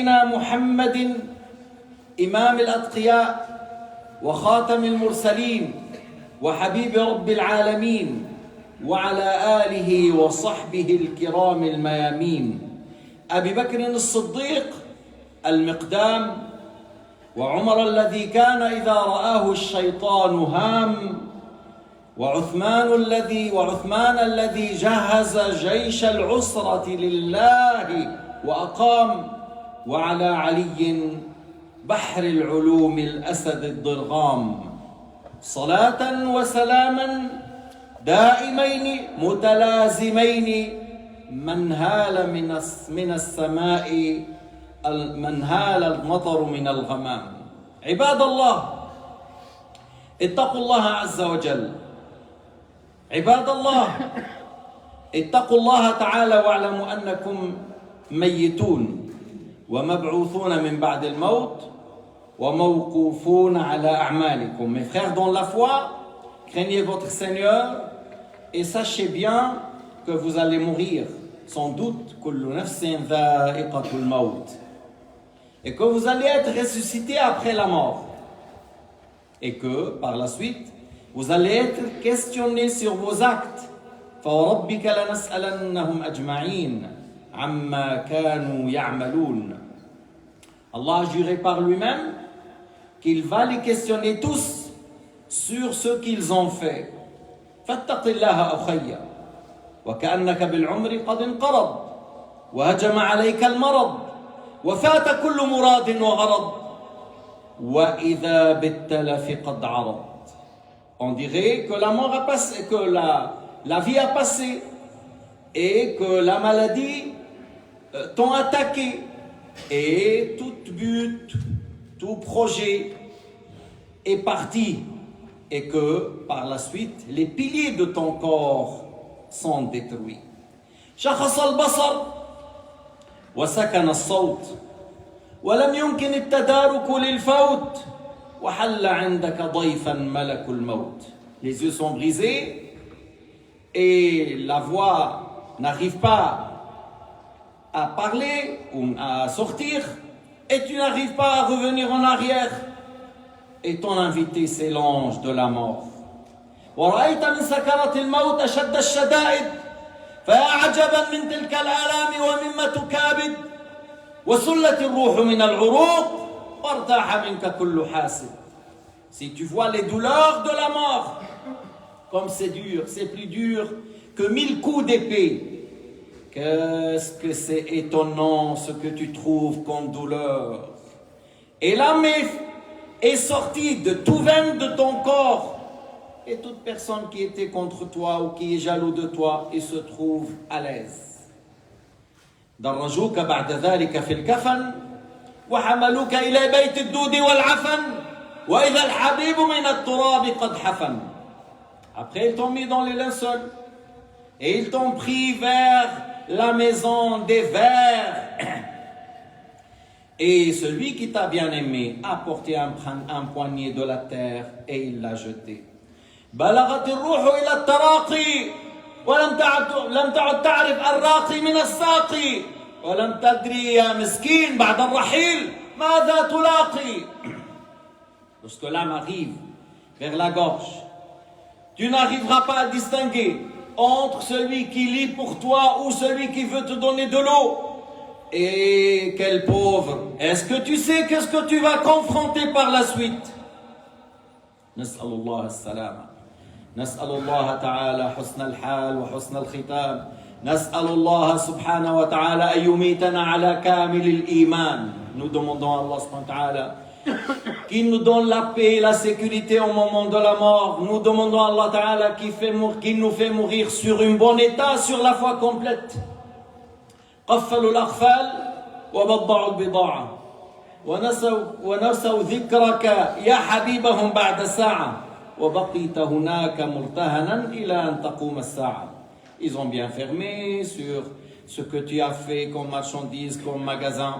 سيدنا محمد إمام الأتقياء وخاتم المرسلين وحبيب رب العالمين وعلى آله وصحبه الكرام الميامين أبي بكر الصديق المقدام وعمر الذي كان إذا رآه الشيطان هام وعثمان الذي جهز جيش العسرة لله وأقام وعلى علي بحر العلوم الأسد الضرغام صلاة وسلاما دائمين متلازمين من هال من السماء من هال المطر من الغمام. عباد الله اتقوا الله عز وجل. عباد الله اتقوا الله تعالى واعلموا أنكم ميتون ومبعوثون من بعد الموت وموقوفون على أعمالكم. Mes frères dans la foi, craignez votre Seigneur et sachez bien que vous allez mourir. Sans doute, كل نفس ذائقة الموت. Et que vous allez être ressuscité après la mort. Et que, par la suite, vous allez être questionné sur vos actes. فوربك لنسألنهم أجمعين عما كانوا يعملون. Allah a juré par lui-même qu'il va les questionner tous sur ce qu'ils ont fait. فاتق الله أخي وكأنك بالعمر قد انقرض وهجم عليك المرض وفات كل مراد وغرض وإذا بالتلف قد عرض. On dirait que la mort a passé, que la vie a passé et que la maladie t'ont attaqué et tout but, tout projet est parti et que par la suite les piliers de ton corps sont détruits. شخص البصر وسكن الصوت ولم يمكن التدارك للفوت وحل عندك ضيفا ملك الموت. Les yeux sont brisés et la voix n'arrive pas à parler ou à sortir et tu n'arrives pas à revenir en arrière et ton invité c'est l'ange de la mort. ورأيت من سكرات الموت أشد الشدائد فيا عجبا من تلك الآلام ومما تكابد وسلت الروح من العروق وارتاح منك كل حاسد. Si tu vois les douleurs de la mort, comme c'est dur, c'est plus dur que 1000 coups d'épée. Qu'est-ce que c'est étonnant ce que tu trouves comme douleur. Et l'âme est sortie de tout veine de ton corps. Et toute personne qui était contre toi ou qui est jaloux de toi, il se trouve à l'aise. درجوك بعد ذلك في الكفن وحملوك إلى بيت الدود والعفن وإذا الحبيب من التراب قد حفن. Après ils t'ont mis dans les linceul et ils t'ont pris vers la maison des vers. Et celui qui t'a bien aimé a porté un poignet de la terre et il l'a jeté. بلغت الروح إلى التراقي ولم تعد تعرف الراقي من الساقي ولم تدري يا مسكين بعد الرحيل ماذا تلاقي. Lorsque l'âme arrive vers la gorge, tu n'arriveras pas à distinguer entre celui qui lit pour toi ou celui qui veut te donner de l'eau. Et quel pauvre, est-ce que tu sais qu'est-ce que tu vas confronter par la suite? نسأل الله السلامة. نسأل الله تعالى حسن الحال وحسن الختام. نسأل الله سبحانه وتعالى أن يميتنا على كامل الإيمان. Nous demandons à Allah subhanahu wa ta'ala qu'il nous donne la paix et la sécurité au moment de la mort. Nous demandons à Allah ta'ala qu'il nous fait mourir sur un bon état, sur la foi complète. قفلوا الأغفال وبضعوا البضاعة ونسوا ذكرك يا حبيبهم بعد ساعة وبقيت هناك مرتهنا إلى أن تقوم الساعة. Ils ont bien fermé sur ce que tu as fait comme marchandise, comme magasin.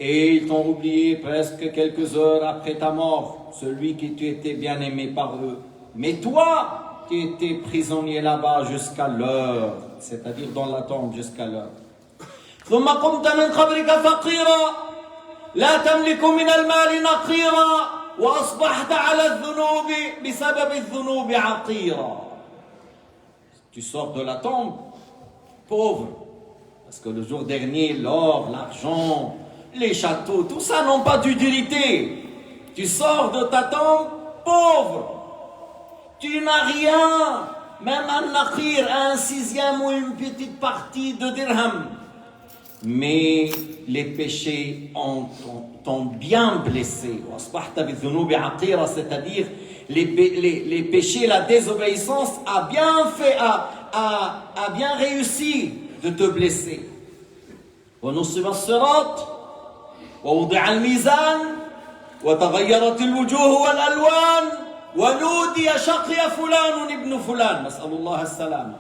Et ils t'ont oublié presque quelques heures après ta mort, celui qui tu étais bien aimé par eux. Mais toi, tu étais prisonnier là-bas jusqu'à l'heure, c'est-à-dire dans la tombe jusqu'à l'heure. ثم قمت من قبرك فقيرا لا تملك من المال نقيرا وأصبحت على الذنوب بسبب الذنوب عقيرا. Tu sors de la tombe pauvre, parce que le jour dernier, l'or, l'argent, les châteaux, tout ça n'ont pas d'utilité. Tu sors de ta tombe pauvre. Tu n'as rien, même un naqir, un sixième ou une petite partie de dirham. Mais les péchés t'ont bien blessé. C'est-à-dire les péchés, la désobéissance a bien fait, a bien réussi de te blesser. ونصب الصراط ووضع الميزان وتغيرت الوجوه والألوان ونودي شقي فلان ابن فلان نسأل الله السلامة.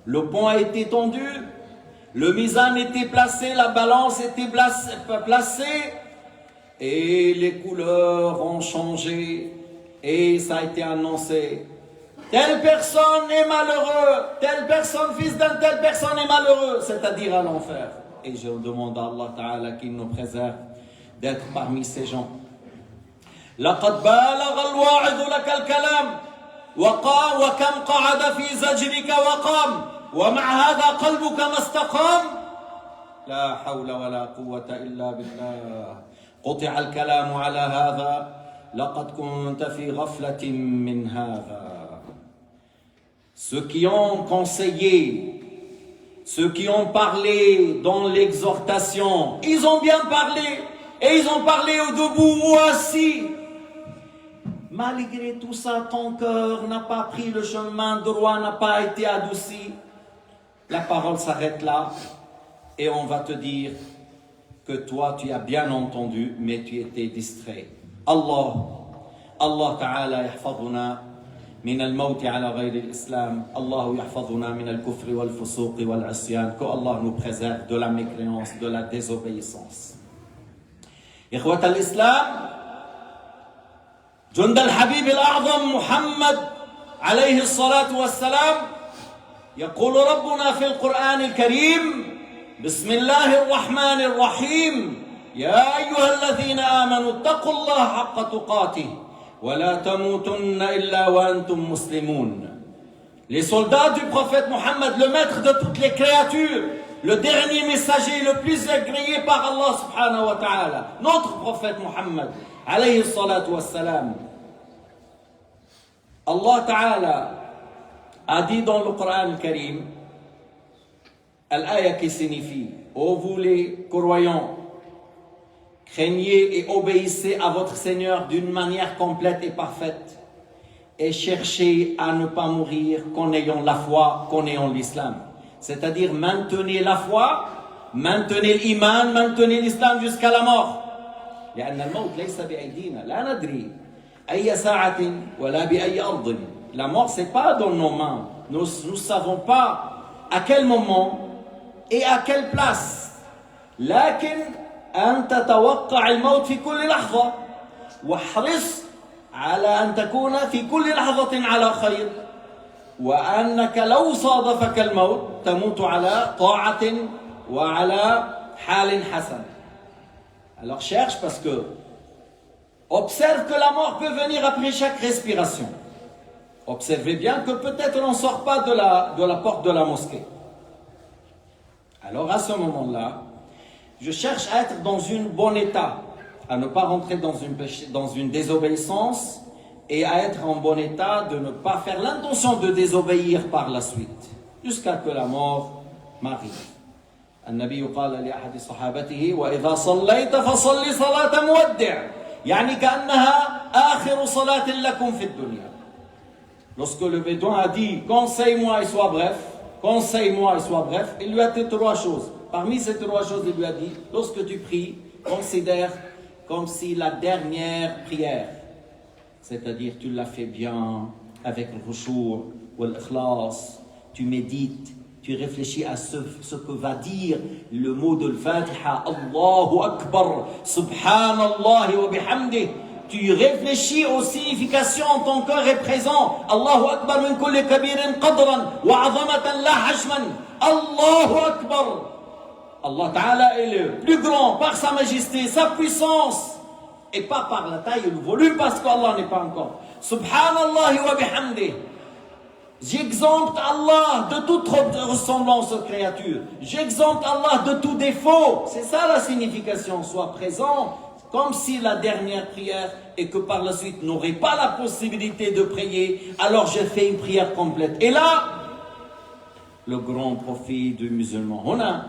Le pont a été tendu, le mizan était placé, la balance était placée et les couleurs ont changé et ça a été annoncé. Telle personne est malheureux, telle personne, fils d'une telle personne est malheureux, c'est-à-dire à l'enfer. Et je demande à Allah Ta'ala qu'il nous préserve d'être parmi ces gens. لقد بالغ الواعظ لك الكلام وكم قعد في زجرك وقام ومع هذا قلبك ما استقام لا حول ولا قوة إلا بالله قطع الكلام على هذا لقد كنت في غفلة من هذا. Ceux qui ont conseillé, ceux qui ont parlé dans l'exhortation, ils ont bien parlé et ils ont parlé au debout ou assis. Malgré tout ça, ton cœur n'a pas pris le chemin droit, n'a pas été adouci. La parole s'arrête là et on va te dire que toi tu as bien entendu mais tu étais distrait. Allah Ta'ala yahfaduna min al-mawt ala ghayr al-islam. Allah yahfaduna min al-kufr wal-fusuq wal-asyan. Que Allah nous préserve de la mécréance, de la désobéissance. Ikhwat al-islam, جند الحبيب الأعظم محمد عليه الصلاة والسلام يقول ربنا في القرآن الكريم بسم الله الرحمن الرحيم يا أيها الذين آمنوا اتقوا الله حق تقاته ولا تموتن إلا وأنتم مسلمون. Les soldats du prophète Mohammed, le maître de toutes les créatures, le dernier messager, le plus agréé par Allah subhanahu wa ta'ala, notre prophète Mohammed alayhi salatu wassalam. Allah ta'ala a dit dans le Coran al-Karim, al-aya qui signifie, ô vous les croyants, craignez et obéissez à votre Seigneur d'une manière complète et parfaite et cherchez à ne pas mourir qu'en ayant la foi, qu'en ayant l'islam. C'est-à-dire maintenez la foi, maintenez l'iman, maintenez l'islam jusqu'à la mort. لأن الموت ليس بأيدينا لا ندري أي ساعة ولا بأي أرض. La mort c'est pas dans nos mains. Nous savons pas à quel moment et à quelle place. لكن أن تتوقع الموت في كل لحظة واحرص على أن تكون في كل لحظة على خير وأنك لو صادفك الموت تموت على طاعة وعلى حال حسن. Alors cherche parce que observe que la mort peut venir après chaque respiration. Observez bien que peut-être on ne sort pas de la porte de la mosquée. Alors à ce moment-là, je cherche à être dans un bon état, à ne pas rentrer dans une désobéissance et à être en bon état de ne pas faire l'intention de désobéir par la suite, jusqu'à que la mort m'arrive. النبي قال لأحد صحابته وإذا صليت فصلي صلاة مودع يعني كأنها آخر صلاة لكم في الدنيا. Lorsque le bédouin a dit conseille-moi et sois bref, conseille-moi et sois bref, il lui a dit trois choses. Parmi ces trois choses, il lui a dit lorsque tu pries, considère comme si la dernière prière, c'est-à-dire tu l'as fait bien avec le khushu' ou l'ikhlas, tu médites, tu réfléchis à ce que va dire le mot de l'Fatiha, Allahu Akbar, Subhanallah wa bihamdih. Tu réfléchis aux significations, ton cœur est présent. Allahu Akbar min kulli kabirin qadran wa azamatan la hajman. Allahu Akbar. Allah Ta'ala est le plus grand par sa majesté, sa puissance, et pas par la taille et le volume, parce qu'Allah n'est pas encore. Subhanallah wa bihamdih. J'exempte Allah de toute ressemblance aux créatures. J'exempte Allah de tout défaut. C'est ça la signification. Sois présent comme si la dernière prière et que par la suite n'aurait pas la possibilité de prier. Alors je fais une prière complète. Et là, le grand profit du musulman. هنا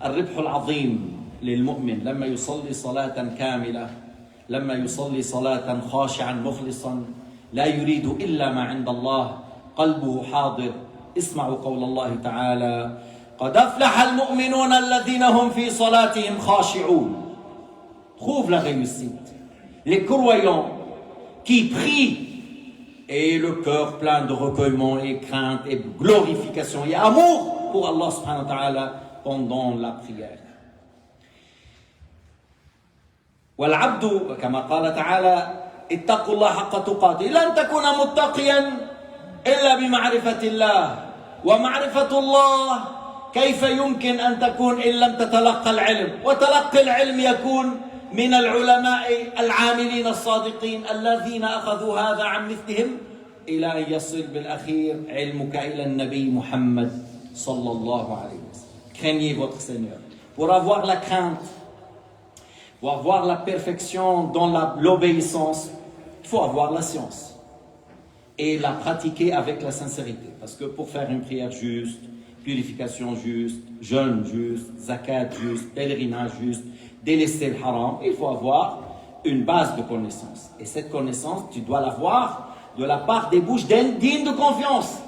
الربح العظيم للمؤمن لما يصلي صلاة كاملة لما يصلي صلاة خاشعا مخلصا لا يريد إلا ما عند الله قلبه حاضر. اسمعوا قول الله تعالى قد أفلح المؤمنون الذين هم في صلاتهم خاشعون. Trouve la réussite. Les croyants qui prient et le cœur plein de recueillement et crainte et glorification et amour pour Allah subhanahu wa ta'ala pendant la prière. والعبد كما قال تعالى اتقوا الله حق تقاته لن تكون متقيا إلا بمعرفة الله ومعرفة الله كيف يمكن أن تكون إن لم تتلقى العلم وتلقي العلم يكون من العلماء العاملين الصادقين الذين أخذوا هذا عن مثلهم إلى أن يصل بالأخير علمك إلى النبي محمد صلى الله عليه وسلم. Craignez votre Seigneur. Pour avoir la crainte, pour avoir la perfection dans l'obéissance, il faut avoir la science. Et la pratiquer avec la sincérité. Parce que pour faire une prière juste, purification juste, jeûne juste, zakat juste, pèlerinage juste, délaisser le haram, il faut avoir une base de connaissance. Et cette connaissance, tu dois l'avoir de la part des bouches dignes de confiance.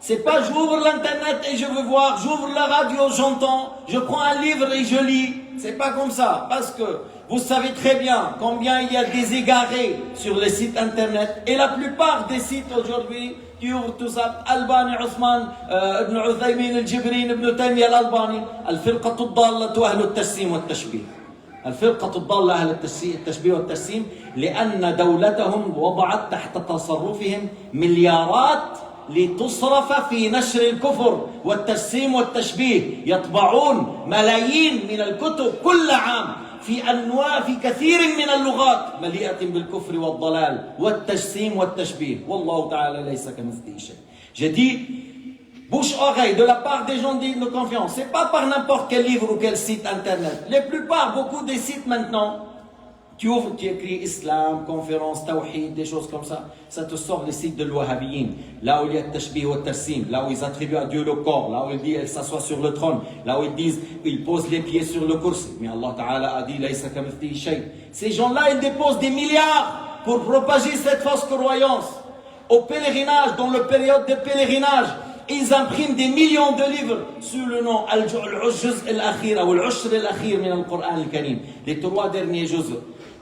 C'est pas j'ouvre l'internet et je veux voir, j'ouvre la radio, j'entends, je prends un livre et je lis. C'est pas comme ça. Parce que vous savez très bien combien il y a des égarés sur les sites internet. Et la plupart des sites aujourd'hui, tu ouvres tout ça, Albani, Othman, Ibn Uthaymin, Al-Jibrin, Ibn Taymiyyah, Al-Albani, Al-Firqatu Ad-Dallatu Ahlu At-Tassim Wat-Tashbih. الفرقة الضالة أهل التشبيه والتجسيم لأن دولتهم وضعت تحت تصرفهم مليارات لتصرف في نشر الكفر والتجسيم والتشبيه. يطبعون ملايين من الكتب كل عام في أنواع في كثير من اللغات مليئة بالكفر والضلال والتجسيم والتشبيه والله تعالى ليس كمثله شيء. J'ai dit bouche-oreille de la part des gens dignes de confiance. C'est pas par n'importe quel livre ou quel site internet. Les plupart, beaucoup des sites maintenant, tu ouvres, tu écris islam, conférence, tawhid, des choses comme ça. Ça te sort les sites de l'Wahhabiyyin. Là où il y a tashbih ou tassim, là où ils attribuent à Dieu le corps, là où ils disent elle s'assoit sur le trône, là où ils disent ils posent les pieds sur le kursi. Mais Allah Ta'ala a dit laysa kamithlihi shay. Ces gens-là, ils déposent des milliards pour propager cette fausse croyance. Au pèlerinage, dans le période de pèlerinage, ils impriment des millions de livres sous le nom Al-Juz al-Akhir ou Al-Ushr al-Akhir min al-Qur'an al-Karim. Les 3 derniers juz.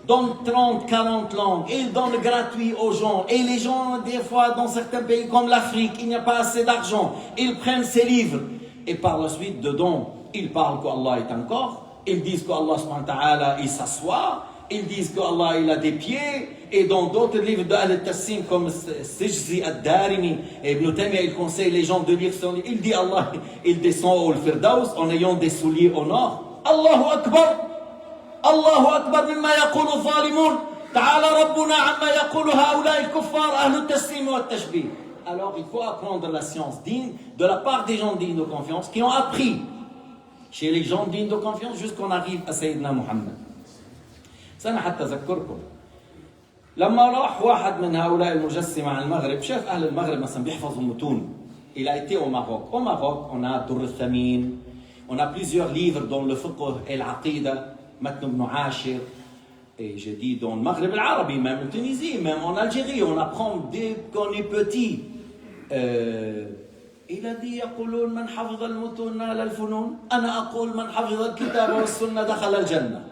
Dans 30, 40 langues. Ils donnent gratuit aux gens. Et les gens, des fois, dans certains pays comme l'Afrique, il n'y a pas assez d'argent. Ils prennent ces livres. Et par la suite, dedans, ils parlent qu'Allah est un corps. Ils disent qu'Allah subhanahu wa ta'ala, il s'assoit. Ils disent qu'Allah, il a des pieds. Et dans d'autres livres de Al-Tassim comme Sijzi Ad-Darimi et Ibn Taymiyyah, il conseille les gens de lire son livre. Il dit Allah, il descend au Firdaus en ayant des souliers au nord. Allahu Akbar. Allahu Akbar mimma yaqulu zalimun. Ta'ala Rabbuna amma yaqulu haoula il-kuffar ahlu tassim wa tashbih. Alors il faut apprendre la science digne de la part des gens dignes de confiance qui ont appris chez les gens dignes de confiance jusqu'on arrive à Sayyidina Muhammad. سنة حتى أذكركم لما راح واحد من هؤلاء المجسمة على المغرب شاف أهل المغرب مثلا بيحفظوا متون. Il a été au Maroc. Au Maroc, on a Durr al-Thamin, on a plusieurs livres dans le fiqh et l'aqida, Matn ibn Ashir, et j'ai dit dans le Maghreb arabe, même en Tunisie, même en Algérie, on apprend dès qu'on est petit. Il a dit يقولون من حفظ المتون نال الفنون أنا أقول من حفظ الكتاب والسنة دخل الجنة.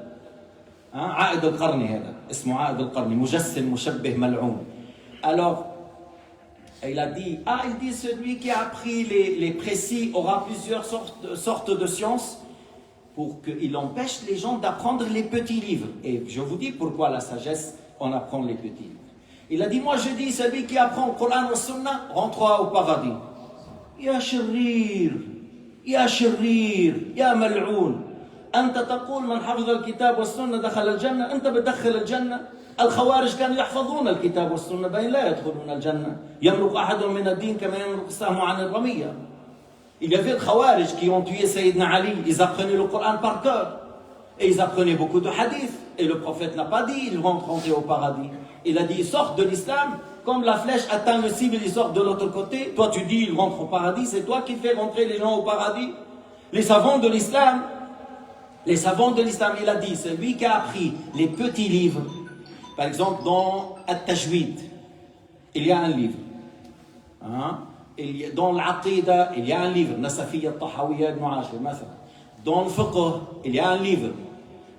عائد القرني هذا اسمه عائد القرني مجسم مشبه ملعون. Alors il a dit il dit celui qui a appris les précis aura plusieurs sortes de sciences pour qu'il empêche les gens d'apprendre les petits livres. Et je vous dis pourquoi la sagesse on apprend les petits livres. Il a dit moi je dis celui qui apprend le Coran et le Sunna rentrera au paradis. Ya shirrir, ya shirrir, ya mal'oun. أنت تقول من حفظ الكتاب والسنة دخل الجنة، أنت بتدخل الجنة. الخوارج كانوا يحفظون الكتاب والسنة بين لا يدخلون الجنة. يمرق أحدهم من الدين كما يمرق السهم عن الرمية. Il y avait les Khawarij qui ont tué Sayyidina Ali. Ils apprenaient le Coran par cœur. Et ils apprenaient beaucoup de hadiths. Et le prophète n'a pas dit ils vont rentrer au paradis. Il a dit ils sortent de l'islam. Comme la flèche atteint le cible, ils sortent de l'autre côté. Toi tu dis ils rentrent au paradis. C'est toi qui fais rentrer les gens au paradis. Les savants de l'islam, il a dit, c'est lui qui a appris les petits livres. Par exemple, dans At-Tajwid, il y a un livre. Hein? Dans l'Aqida, il y a un livre. Nasafiyya Tahawiyya Ibn Ashir, dans le Fiqh, il y a un livre.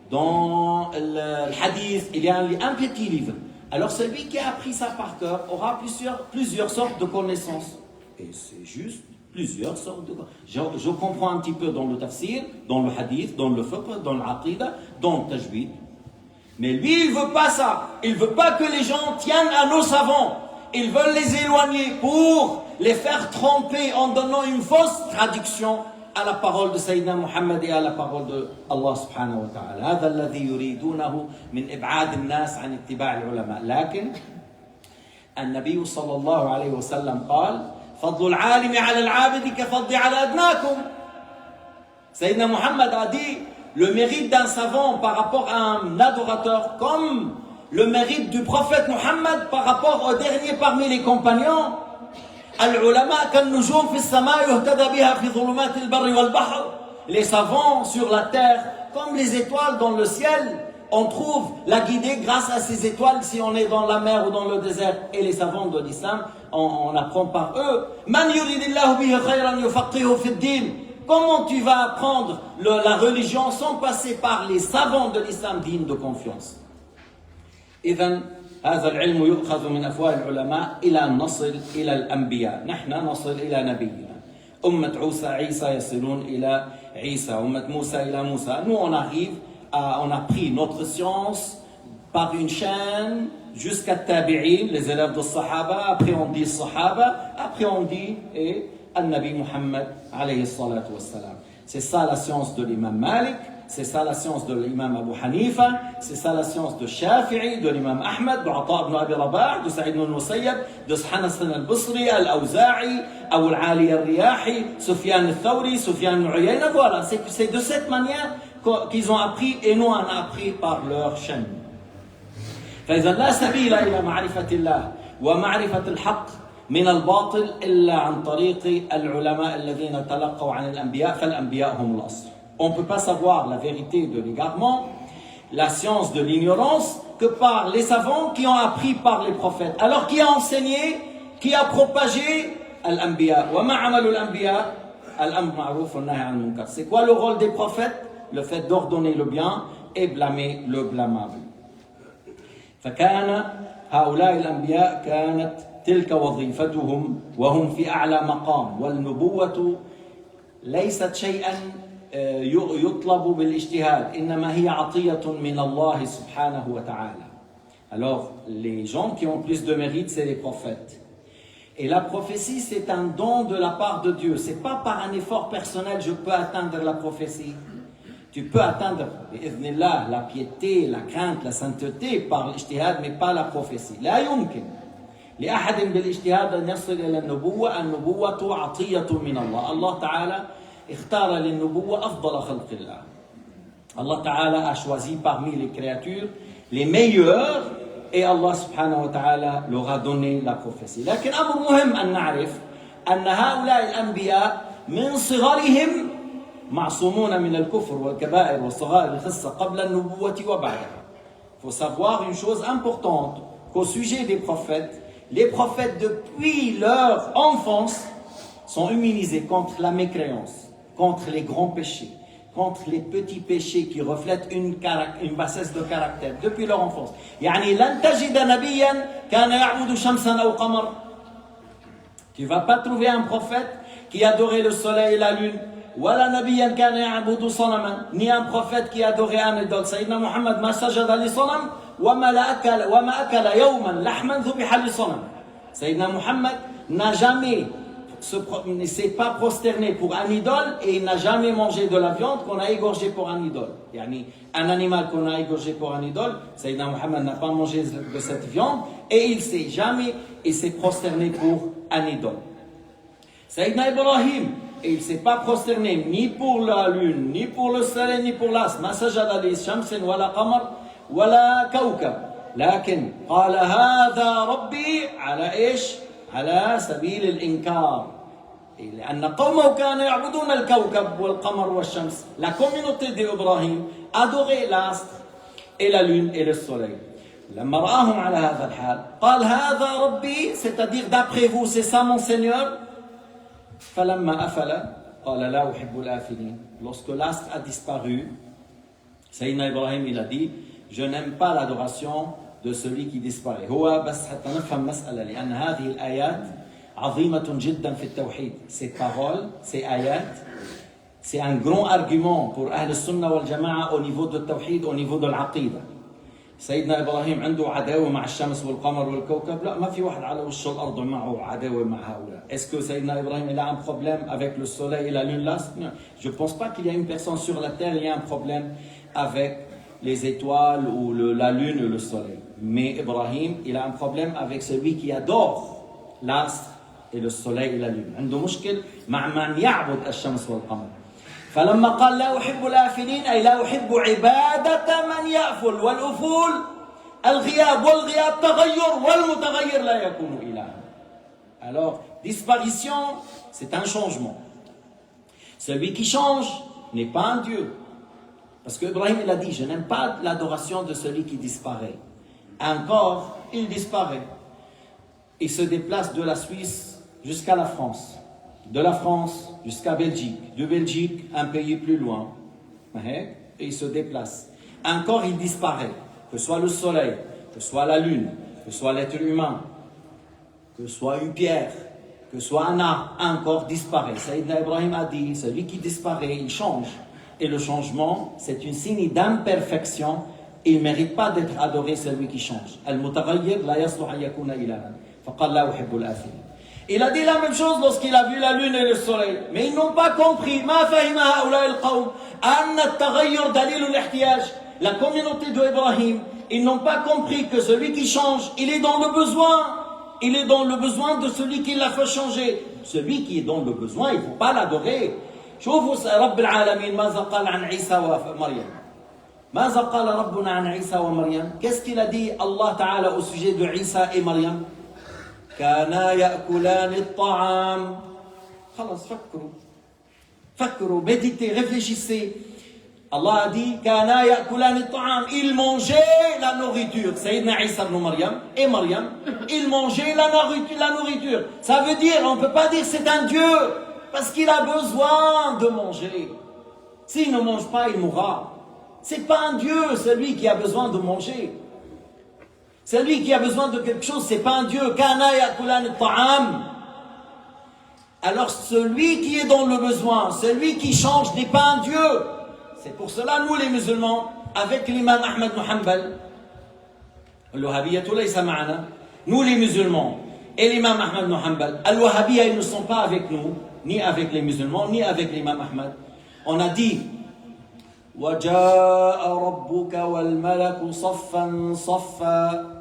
Dans le Hadith, il y a un petit livre. Alors celui qui a appris ça par cœur aura plusieurs sortes de connaissances. Et c'est juste plusieurs sortes de connaissances. Je comprends un petit peu dans le tafsir, dans le hadith, dans le fiqh, dans l'aqida, dans le tajwid. Mais lui, il ne veut pas ça. Il ne veut pas que les gens tiennent à nos savants. Ils veulent les éloigner pour les faire tromper en donnant une fausse traduction à la parole de Sayyidina Muhammad et à la parole de Allah subhanahu wa ta'ala. هذا الذي يريدونه من إبعاد الناس عن اتباع العلماء. لكن النبي صلى الله عليه وسلم قال فضل العالم على العابد كفضل على أدناكم. Sayyidina Muhammad a dit le mérite d'un savant par rapport à un adorateur comme le mérite du prophète Muhammad par rapport au dernier parmi les compagnons. العلماء كالنجوم في السماء يهتدى بها في ظلمات البر والبحر. Les savants sur la terre comme les étoiles dans le ciel. On trouve la guidée grâce à ces étoiles si on est dans la mer ou dans le désert. Et les savants de l'islam, on apprend par eux. Man yuridillahu bihi khayran yufaqihu fi ddin. Comment tu vas apprendre la religion sans passer par les savants de l'islam dignes de confiance? إذن هذا العلم يؤخذ من أفواه العلماء إلى أن نصل إلى الأنبياء. نحن نصل إلى نبينا. أمة عيسى يصلون إلى عيسى. أمة موسى إلى موسى. Nous on a pris notre science par une chaîne jusqu'à Tabi'in, les élèves de Sahaba. Après on dit Sahaba. Après on dit Al-Nabi Muhammad alayhi salatu wassalam. C'est ça la science de l'imam Malik. C'est ça la science de l'imam Abu Hanifa, c'est ça la science de Shafi'i, de l'imam Ahmad, de Ata ibn Abi Rabah, de Sa'id ibn al-Musayyab, de Hassan al-Basri, al-Awza'i, Abu al-Ali al-Riyahi, Sufyan al-Thawri, Sufyan al-Uyayna. Voilà, c'est de cette manière qu'ils ont appris et nous on a appris par leur chaîne. فإذا لا سبيل إلى معرفة الله ومعرفة الحق من الباطل إلا عن طريق العلماء الذين تلقوا عن الأنبياء فالأنبياء هم الأصل. On ne peut pas savoir la vérité de l'égarement, la science de l'ignorance, que par les savants qui ont appris par les prophètes. Alors qui a enseigné, qui a propagé al-anbiya. Wa ma amalu al-anbiya, al-amr ma'ruf wa nahy anil munkar. C'est quoi le rôle des prophètes? Le fait d'ordonner le bien et blâmer le blâmable. فكان هؤلاء الأنبياء كانت تلك وظيفتهم وهم في أعلى مقام والنبوة ليست شيئا يطلب بالاجتهاد إنما هي عطية من الله سبحانه وتعالى. Alors les gens qui ont plus de mérite c'est les prophètes. Et la prophétie c'est un don de la part de Dieu. C'est pas par un effort personnel je peux atteindre la prophétie. Tu peux atteindre la piété, la crainte, la sainteté par l'ijtihad mais pas la prophétie. لا يمكن لأحد بالاجتهاد أن يصل إلى النبوة. النبوة عطية من الله. الله تعالى اختار للنبوة أفضل خلق الله. Allah Ta'ala a choisi parmi les créatures les meilleurs et Allah subhanahu wa ta'ala leur a donné la prophétie. لكن أمر مهم أن نعرف أن هؤلاء الأنبياء من صغرهم معصومون من الكفر والكبائر والصغائر الخصة قبل النبوة وبعدها. Il faut savoir une chose importante qu'au sujet des prophètes, les prophètes depuis leur enfance sont immunisés contre la mécréance, contre les grands péchés, contre les petits péchés qui reflètent une bassesse de caractère depuis leur enfance. يعني لن تجد نبيا كان يعبد شمسا أو قمر. Tu vas pas trouver un prophète qui adorait le soleil et la lune. ولا نبيا كان يعبد صنما. Ni un prophète qui adorait un idole. سيدنا محمد ما سجد لصنم وما أكل يوما لحما ذبح لصنم. Sayyidina Muhammad n'a jamais ne s'est pas prosterné pour un idole et il n'a jamais mangé de la viande qu'on a égorgée pour un idole. Un animal qu'on a égorgé pour un idole, Sayyidina Muhammad n'a pas mangé de cette viande et il s'est prosterné pour un idole. Sayyidina Ibrahim, il ne s'est pas prosterné ni pour la lune, ni pour le soleil, ni pour l'astre. Ma sajada li shamsin wala qamar wala kawkab. لكن قال هذا ربي على ايش؟ على سبيل الإنكار. لأن قومه كانوا يعبدون الكوكب والقمر والشمس. La communauté d'Ibrahim adorait l'astre et la lune et le soleil. لما رآهم على هذا الحال قال هذا ربي, c'est-à-dire d'après vous c'est ça mon Seigneur. فلما أفل قال لا أحب الآفلين. Lorsque l'astre a disparu, Sayyidina Ibrahim il a dit je n'aime pas l'adoration de celui qui disparaît. هو بس حتى نفهم مسألة لأن هذه الآيات عظيمة جدا في التوحيد. Ces paroles, ces ayats, c'est un grand argument pour أهل السنة والجماعة au niveau de التوحيد, au niveau de العقيدة. سيدنا إبراهيم عنده عداوة مع الشمس والقمر والكوكب؟ لا, ما في واحد على وش الأرض معه عداوة مع هؤلاء. Est-ce que Sayyidina Ibrahim il a un problème avec le soleil et la lune là? Non. Je ne pense pas qu'il y a une personne sur la terre qui a un problème avec les étoiles ou la lune ou le soleil. Mais Ibrahim, il a un problème avec celui qui adore l'astre et le soleil et la lune. عنده مشكل مع من يعبد الشمس والقمر. فلما قال لا أحب الآفلين أي لا أحب عبادة من يأفل والأفول الغياب والغياب تغير والمتغير لا يكون إلها. Alors, disparition, c'est un changement. Celui qui change n'est pas un Dieu. Parce que Ibrahim il a dit, je n'aime pas l'adoration de celui qui disparaît. Un corps, il disparaît. Il se déplace de la Suisse jusqu'à la France. De la France jusqu'à Belgique. De Belgique, un pays plus loin. Et il se déplace. Un corps, il disparaît. Que ce soit le soleil, que ce soit la lune, que ce soit l'être humain, que ce soit une pierre, que ce soit un arbre, un corps disparaît. Sayyidina Ibrahim a dit, celui qui disparaît, il change. Et le changement, c'est une signe d'imperfection. Il ne mérite pas d'être adoré celui qui change. Al-mutaghayyir la yasluh an yakuna ilahan. Faqal la uhibbu al-afilin. Il a dit la même chose lorsqu'il a vu la lune et le soleil. Mais ils n'ont pas compris. Ma fahima haoula al-qawm anna at-taghayyur dalil al-ihtiyaj. La communauté d'Ibrahim, ils n'ont pas compris que celui qui change, il est dans le besoin. Il est dans le besoin de celui qui l'a fait changer. Celui qui est dans le besoin, il ne faut pas l'adorer. شوفوا رب العالمين ماذا قال عن عيسى ومريم. ماذا قال ربنا عن عيسى ومريم؟ Qu'est-ce qu'il a dit Allah Ta'ala au sujet de Isa et Maryam? كانا يأكلان الطعام. خلاص فكروا méditez, réfléchissez. Allah a dit كانا يأكلان الطعام. Ils mangeaient la nourriture. Sayyidina Isa ibn Maryam et Maryam, ils mangeaient la nourriture. Ça veut dire, on ne peut pas dire c'est un Dieu. Parce qu'il a besoin de manger. S'il ne mange pas, il mourra. C'est pas un Dieu, celui qui a besoin de manger. Celui qui a besoin de quelque chose, c'est pas un Dieu. Kana yakulan ta'am. Alors celui qui est dans le besoin, celui qui change n'est pas un Dieu. C'est pour cela, nous les musulmans, avec l'imam Ahmed ibn Hanbal, nous les musulmans et l'imam Ahmed ibn Hanbal, al-Wahhabiyya, ils ne sont pas avec nous, ni avec les musulmans, ni avec l'imam Ahmed. On a dit وَجَاءَ رَبُّكَ وَالْمَلَكُ صَفًّا صَفًّا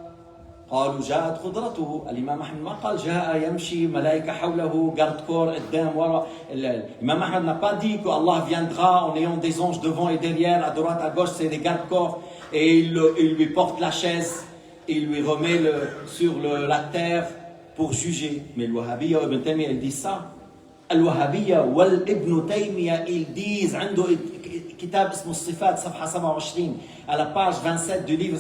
قالوا جاءت قدرته. الإمام أحمد ما قال جاء يمشي ملائكة حوله garde corps قدام وراء. L'imam Ahmed n'a pas dit que Allah viendra en ayant des anges devant et derrière, à droite, à gauche, c'est des garde corps et il lui porte la chaise, il lui remet sur la terre pour juger. Mais le Wahhabiyya Ibn Taymiyyah il dit ça. الوهابية والابن تيمية ils disent عنده كتاب اسمه الصفات صفحة 27 à la page 27 du livre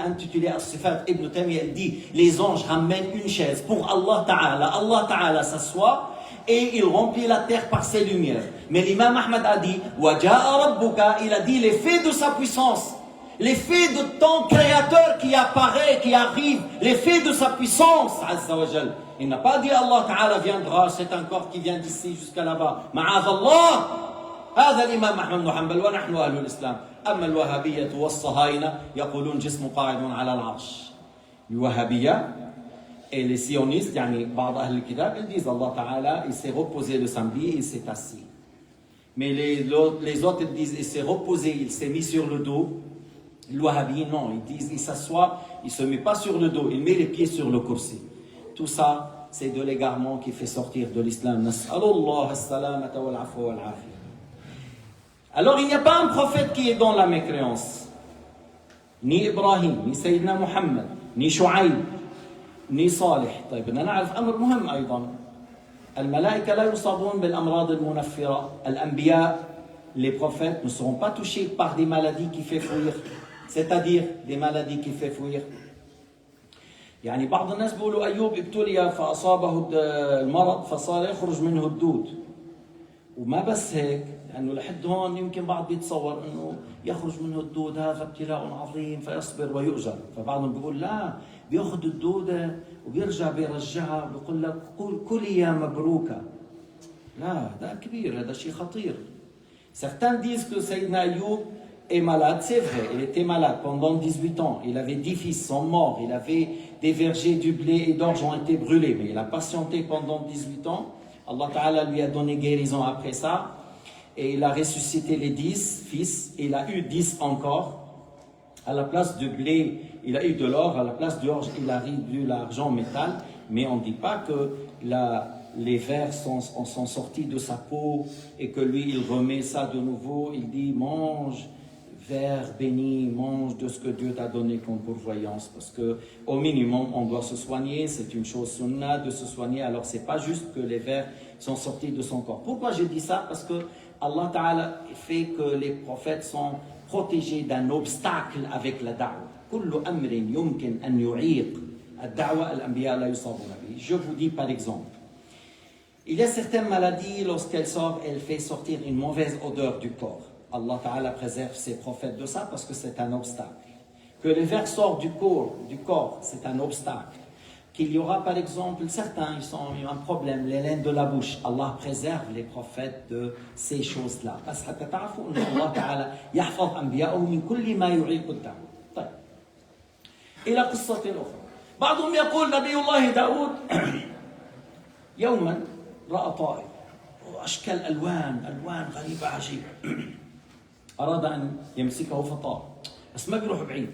intitulé الصفات. Ibn Taymiyyah il dit les anges ramènent une chaise pour Allah Ta'ala s'assoit et il remplit la terre par ses lumières. Mais l'imam Ahmad a dit وَجَاءَ رَبُّكَ, il a dit l'effet de sa puissance, l'effet de ton créateur qui apparaît, qui arrive, l'effet de sa puissance Azza wa Jal. Il n'a pas dit Allah Ta'ala viendra, c'est un corps qui vient d'ici jusqu'à là-bas. Ma'az Allah. هذا الإمام أحمد بن حنبل ونحن أهل الإسلام. أما الوهابية والصهاينة يقولون جسم قاعد على العرش. الوهابية Et les sionistes, yani, بعض أهل الكتاب, ils disent Allah Ta'ala, il s'est reposé le samedi et il s'est assis. Mais les autres, ils disent, il s'est reposé, il s'est mis sur le dos. Les wahhabis, non, ils disent, il s'assoit, il ne se met pas sur le dos, il met les pieds sur le kursi. Tout ça, c'est de l'égarement qui fait sortir de l'islam. Nas'alullah as-salamata wal afwa wal afiyah. Alors, il n'y a pas un prophète qui est dans la mécréance. Ni Ibrahim, ni Sayyidina Muhammad, ni Shu'aib, ni Salih. طيب بدنا نعرف أمر مهم أيضا. الملائكة لا يصابون بالأمراض المنفرة. الأنبياء, les prophètes ne seront pas touchés par des maladies qui font fuir. C'est-à-dire des maladies qui font fuir. يعني بعض الناس بيقولوا أيوب ابتلي فأصابه المرض فصار يخرج منه الدود. وما بس هيك، لأنه لحد هون يمكن بعض بيتصور أنه يخرج منه الدود هذا ابتلاء عظيم فيصبر ويؤجر. فبعضهم بيقول لا، بيأخذ الدودة وبيرجع بيرجعها بيقول لك كلي يا مبروكة. لا، هذا كبير، هذا شيء خطير. Certains disent que Sayyidina Ayoub est malade, c'est vrai, il était malade pendant 18 ans, il avait 10 fils, sont morts, il avait des vergers du blé et d'orge ont été brûlés, mais il a patienté pendant 18 ans. Allah Ta'ala lui a donné guérison après ça, et il a ressuscité les 10 fils, et il a eu 10 encore. À la place de blé, il a eu de l'or, à la place d'orge, il a eu l'argent métal, mais on ne dit pas que les vers sont sortis de sa peau et que lui, il remet ça de nouveau. Il dit, mange, vers béni, mange de ce que Dieu t'a donné comme pourvoyance. Parce qu'au minimum, on doit se soigner. C'est une chose sunnah de se soigner. Alors, ce n'est pas juste que les vers sont sortis de son corps. Pourquoi je dis ça? Parce que Allah Ta'ala fait que les prophètes sont protégés d'un obstacle avec la da'wah. كل أمر يمكن أن يعيق الدعوة الأنبياء لا يصابون به. Je vous dis par exemple, il y a certaines maladies, lorsqu'elles sortent, elles font sortir une mauvaise odeur du corps. Allah Ta'ala préserve ses prophètes de ça parce que c'est un obstacle. Que les vers sortent du corps, c'est un obstacle. Qu'il y aura par exemple, certains, ils ont un problème, les laines de la bouche. Allah préserve les prophètes de ces choses-là. Parce que Allah Ta'ala يحفظ أنبياءه من كل ما يعيق الدعوة. طيب. إلى قصة أخرى. بعضهم يقول نبي الله داود يوما رأى طائر وأشكال ألوان غريبة عجيبة. أراد أن يمسكه فطار، بس ما بيروح بعيد،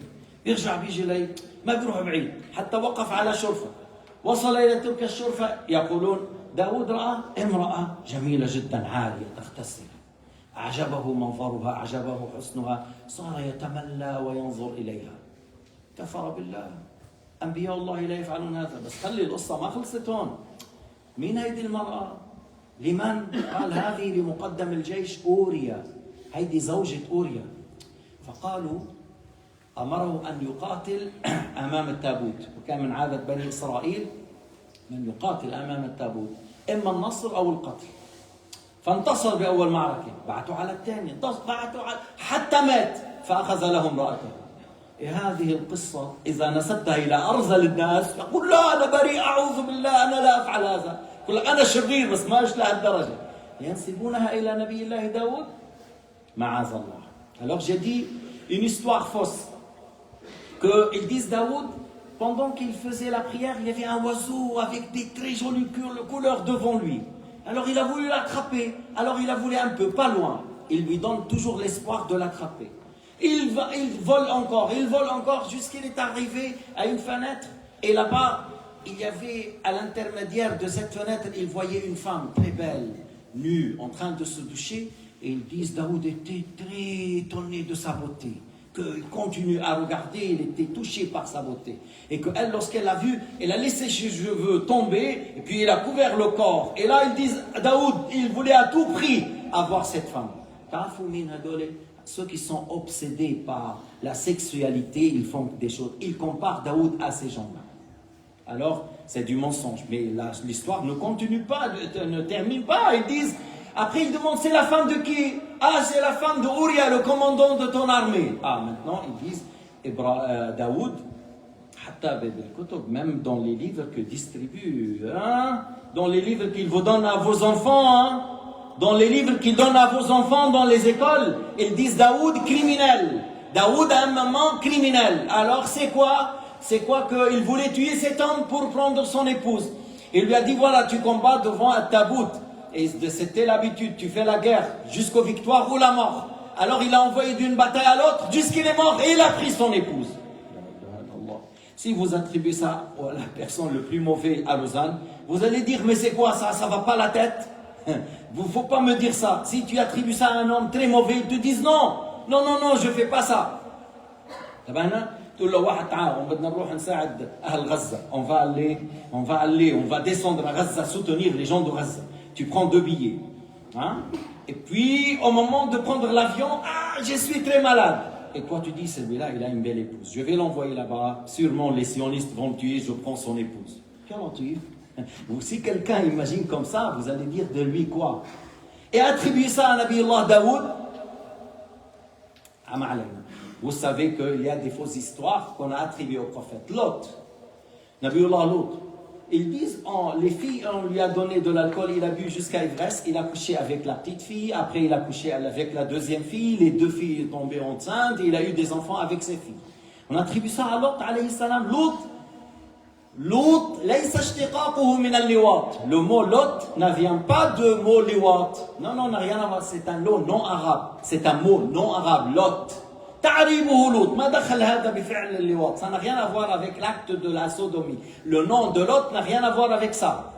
يرجع بيجي لي ما بيروح بعيد، حتى وقف على شرفة، وصل إلى تلك الشرفة. يقولون داود رأى امرأة جميلة جدا عالية تغتسل، أعجبه منظرها، أعجبه حسنها، صار يتملى وينظر إليها. كفر بالله، أنبياء الله لا يفعلون هذا. بس خلي القصة ما خلصت هون. مين هيدي المرأة؟ لمن؟ قال هذه لمقدم الجيش أوريا، هيدي زوجة أوريا. فقالوا أمره أن يقاتل أمام التابوت، وكان من عادة بني إسرائيل من يقاتل أمام التابوت إما النصر أو القتل. فانتصر بأول معركة، بعثوا على الثاني، حتى مات، فأخذ له امرأته. هذه القصة إذا نسبتها إلى أرذل الناس يقول لا أنا بريء أعوذ بالله أنا لا أفعل هذا، يقول لك أنا شرير بس ما لهالدرجة. ينسبونها إلى نبي الله داود معاذ الله. Alors j'ai dit une histoire fausse qu'ils disent Daoud, pendant qu'il faisait la prière, il y avait un oiseau avec des très jolies couleurs devant lui. Alors il a voulu l'attraper, alors il a voulu un peu, pas loin. Il lui donne toujours l'espoir de l'attraper. Il vole encore jusqu'il est arrivé à une fenêtre. Et là-bas, il y avait à l'intermédiaire de cette fenêtre, il voyait une femme très belle, nue, en train de se doucher. Et ils disent Daoud était très étonné de sa beauté. Qu'il continue à regarder, il était touché par sa beauté. Et qu'elle, lorsqu'elle l'a vu, elle a laissé ses cheveux tomber, et puis elle a couvert le corps. Et là, ils disent Daoud, il voulait à tout prix avoir cette femme. Ceux qui sont obsédés par la sexualité, ils font des choses. Ils comparent Daoud à ces gens-là. Alors, c'est du mensonge. Mais l'histoire ne continue pas, ne termine pas. Ils disent, après ils demandent, c'est la femme de qui? Ah, c'est la femme de Uriah, le commandant de ton armée. Ah, maintenant, ils disent, Daoud, même dans les livres que distribue, hein, dans les livres qu'il vous donne à vos enfants, hein, dans les livres qu'ils donnent à vos enfants dans les écoles, ils disent Daoud criminel. Daoud a un maman criminel. Alors c'est quoi? c'est quoi qu'il voulait tuer cet homme pour prendre son épouse. Il lui a dit, voilà, tu combats devant un tabout. Et c'était l'habitude, tu fais la guerre jusqu'aux victoires ou la mort. Alors il a envoyé d'une bataille à l'autre jusqu'il est mort et il a pris son épouse. Si vous attribuez ça à la personne le plus mauvais à Lausanne, vous allez dire, mais c'est quoi ça? Ça va pas la tête? Il ne faut pas me dire ça. Si tu attribues ça à un homme très mauvais, ils te disent non, non, non, non, je ne fais pas ça. On va descendre à Gaza, soutenir les gens de Gaza. Tu prends 2 billets. Hein? Et puis, au moment de prendre l'avion, je suis très malade. Et toi, tu dis, celui-là, il a une belle épouse. Je vais l'envoyer là-bas. Sûrement, les sionistes vont le tuer, je prends son épouse. Comment tu? Ou si quelqu'un imagine comme ça, vous allez dire de lui quoi? Et attribuer ça à Nabi Allah Daoud, vous savez qu'il y a des fausses histoires qu'on a attribuées au prophète. Lot, Nabi Allah Lot, ils disent, les filles, on lui a donné de l'alcool, il a bu jusqu'à ivresse, il a couché avec la petite fille, après il a couché avec la deuxième fille, les 2 filles sont tombées enceintes, et il a eu des enfants avec ses filles. On attribue ça à Lot, alayhi salam. Lot, le mot Lot ne vient pas de mot liwat. Non, non, n'a rien à voir, c'est un mot non arabe. C'est un mot non arabe, Lot. Ça n'a rien à voir avec l'acte de la sodomie. Le nom de Lot n'a rien à voir avec ça.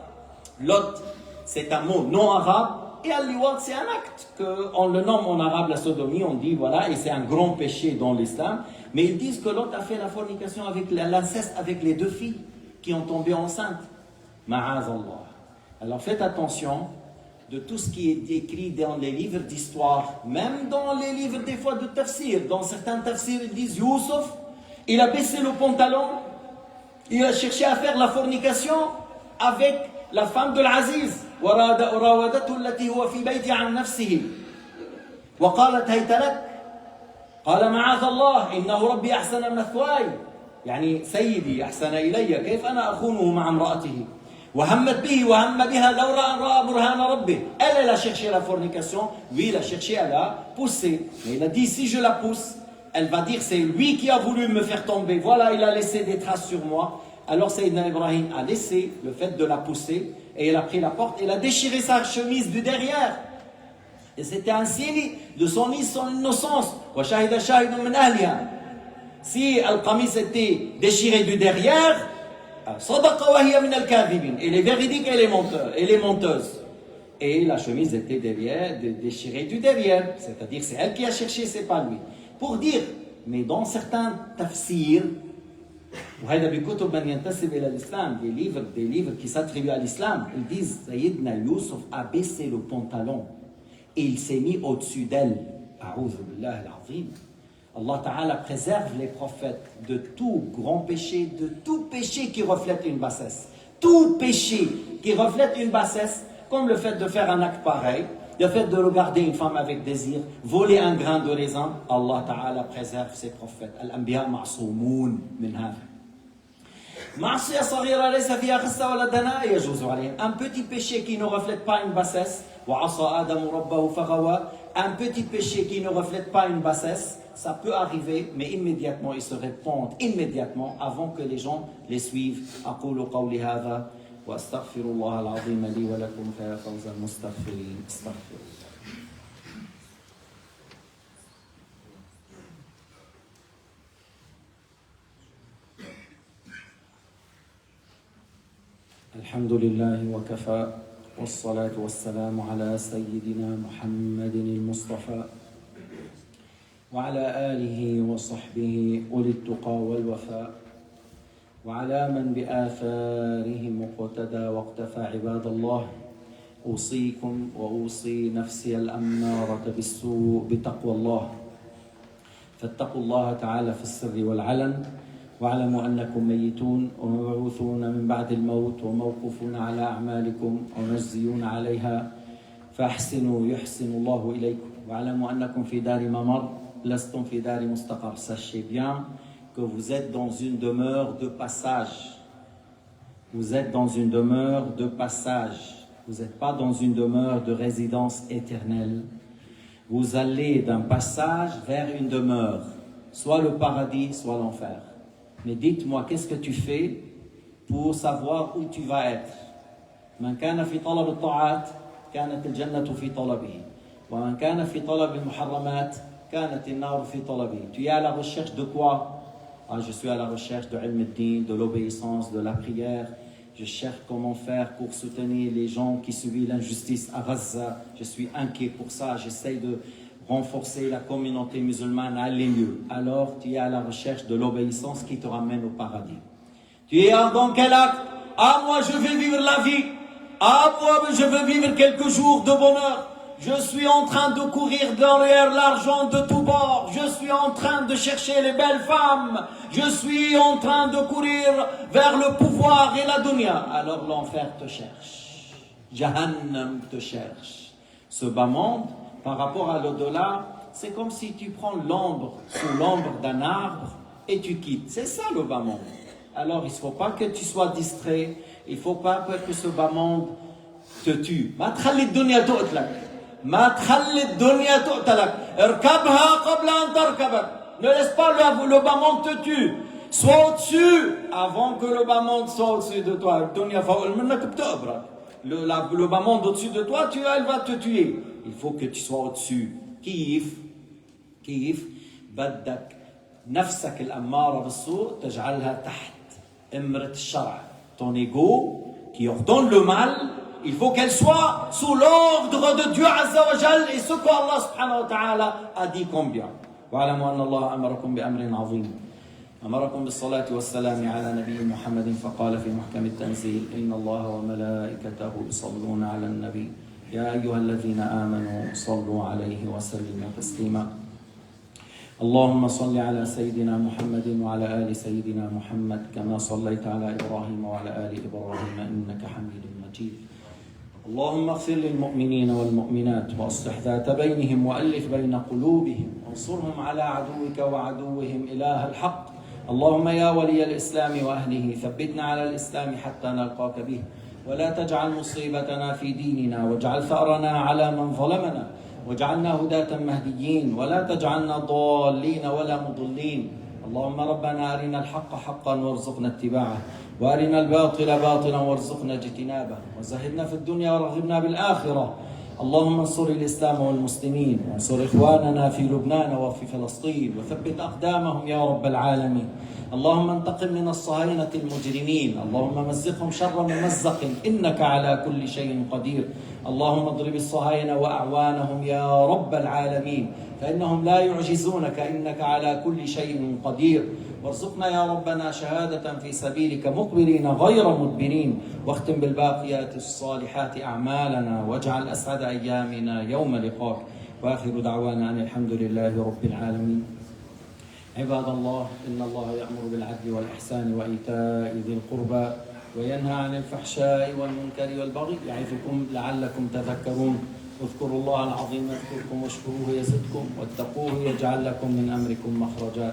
Lot, c'est un mot non arabe. Et al-liwat, c'est un acte qu'on le nomme en arabe la sodomie. On dit voilà, et c'est un grand péché dans l'islam. Mais ils disent que Lot a fait la fornication avec l'inceste avec les 2 filles qui ont tombé enceintes. Ma'azallah. Alors faites attention de tout ce qui est écrit dans les livres d'histoire, même dans les livres des fois de tafsir. Dans certains tafsirs, ils disent Youssouf, il a baissé le pantalon, il a cherché à faire la fornication avec la femme de l'Aziz. وراودته التي هو في بيته عن نفسه وقالت هيت لك قال معاذ الله إنه ربي أحسن مثواي يعني سيدي أحسن إلي كيف أنا أخونه مع امرأته وهمت به وهم بها لولا أن رأى برهان ربه. Elle a cherché la fornication, lui il a cherché à la pousser. Mais il a dit si je la pousse, elle va dire c'est lui qui a voulu me faire tomber. Voilà, il a laissé des traces sur moi. Alors Sayyidina Ibrahim a laissé le fait de la pousser et il a pris la porte, il a déchiré sa chemise du derrière. Et c'était un signe de son innocence. Si Al-Qamis était déchiré du derrière, elle est véridique, elle est menteuse. Et la chemise était déchirée du derrière. C'est-à-dire c'est elle qui a cherché, c'est pas lui. Pour dire, mais dans certains tafsirs, des livres qui s'attribuent à l'islam, ils disent Sayyidina Youssouf a baissé le pantalon et il s'est mis au-dessus d'elle. Allah Ta'ala préserve les prophètes de tout grand péché, de tout péché qui reflète une bassesse. Tout péché qui reflète une bassesse, comme le fait de faire un acte pareil, le fait de regarder une femme avec désir, voler un grain de raisin, Allah Ta'ala préserve ses prophètes. Al-Anbiya ma'soumoun min hadha. Un petit péché qui ne reflète pas une bassesse, un petit péché qui ne reflète pas une bassesse, ça peut arriver, mais immédiatement ils se répandent, immédiatement, avant que les gens les suivent. أقول قولي هذا وأستغفر الله العظيم لي ولكم فيا فوز المستغفرين استغفر الحمد لله وكفى والصلاة والسلام على سيدنا محمد المصطفى وعلى آله وصحبه أولي التقى والوفاء وعلى من بآثارهم اقتدى واقتفى عباد الله أوصيكم وأوصي نفسي الأمارة بالسوء بتقوى الله فاتقوا الله تعالى في السر والعلن واعلموا أنكم ميتون ومبعوثون من بعد الموت وموقوفون على أعمالكم ومجزيون عليها فأحسنوا يحسن الله إليكم واعلموا أنكم في دار ممر لستم في دار مستقر. Sachez bien que vous êtes dans une demeure de passage. Vous êtes dans une demeure de passage. Vous n'êtes pas dans une demeure de résidence éternelle. Vous allez d'un passage vers une demeure, soit le paradis, soit l'enfer. Mais dites-moi, qu'est-ce que tu fais pour savoir où tu vas être? من كان في طلب الطاعات كانت الجنة في طلبه ومن كان في طلب المحرمات كانت النار في طلبه. Tu es à la recherche de quoi? Je suis à la recherche de ilm al-din, de l'obéissance, de la prière. Je cherche comment faire pour soutenir les gens qui subissent l'injustice à Gaza. Je suis inquiet pour ça. J'essaie de renforcer la communauté musulmane à aller mieux. Alors, tu es à la recherche de l'obéissance qui te ramène au paradis. Tu es dans quel acte? Ah, moi, je vais vivre la vie. Ah, moi, je veux vivre quelques jours de bonheur. Je suis en train de courir derrière l'argent de tous bords. Je suis en train de chercher les belles femmes. Je suis en train de courir vers le pouvoir et la dunya. Alors l'enfer te cherche. Jahannam te cherche. Ce bas monde, par rapport à l'au-delà, c'est comme si tu prends l'ombre sous l'ombre d'un arbre et tu quittes. C'est ça le bas monde. Alors il ne faut pas que tu sois distrait. Il ne faut pas que ce bas monde te tue. ما تخلي الدنيا تقتلك. ما تخلي الدنيا تقتلك. اركبها قبل أن تركبك. Ne laisse pas le bas monde te tue. Sois au-dessus avant que le bas monde soit au-dessus de toi. الدنيا فوق منك بتقبرك. Le bas monde au-dessus de toi, elle va te tuer. Il faut que tu sois au-dessus. كيف بدك نفسك الأمارة بالسوء تجعلها تحت إمرة الشرع. Ton ego qui ordonne le mal, il faut qu'elle soit sous l'ordre de Dieu Azza wa Jal et ce qu'Allah subhanahu wa ta'ala a dit combien. واعلموا أن الله أمركم بأمر عظيم. أمركم بالصلاة والسلام على نبي محمد فقال في محكم التنزيل إن الله وملائكته يصلون على النبي يا أيها الذين آمنوا صلوا عليه وسلموا تسليما. اللهم صل على سيدنا محمد وعلى آل سيدنا محمد كما صليت على إبراهيم وعلى آل إبراهيم إنك حميد مجيد. اللهم اغفر للمؤمنين والمؤمنات وأصلح ذات بينهم وألف بين قلوبهم وانصرهم على عدوك وعدوهم إله الحق. اللهم يا ولي الإسلام وأهله ثبتنا على الإسلام حتى نلقاك به ولا تجعل مصيبتنا في ديننا واجعل ثأرنا على من ظلمنا واجعلنا هداة مهديين ولا تجعلنا ضالين ولا مضلين. اللهم ربنا أرنا الحق حقا وارزقنا اتباعه وأرنا الباطل باطلا وارزقنا اجتنابه وزهدنا في الدنيا ورغبنا بالآخرة. اللهم انصر الإسلام والمسلمين وانصر إخواننا في لبنان وفي فلسطين وثبت أقدامهم يا رب العالمين. اللهم انتقم من الصهاينة المجرمين. اللهم مزقهم شر ممزق إنك على كل شيء قدير. اللهم اضرب الصهاينة وأعوانهم يا رب العالمين فإنهم لا يعجزونك إنك على كل شيء قدير. وارزقنا يا ربنا شهادة في سبيلك مقبلين غير مدبرين واختم بالباقيات الصالحات أعمالنا واجعل أسعد أيامنا يوم لقاك. وآخر دعوانا أن الحمد لله رب العالمين. عباد الله إن الله يأمر بالعدل والإحسان وإيتاء ذي القربى وينهى عن الفحشاء والمنكر والبغي يعظكم لعلكم تذكرون. اذكروا الله العظيم يذكركم واشكروه يزدكم واتقوه يجعل لكم من أمركم مخرجا.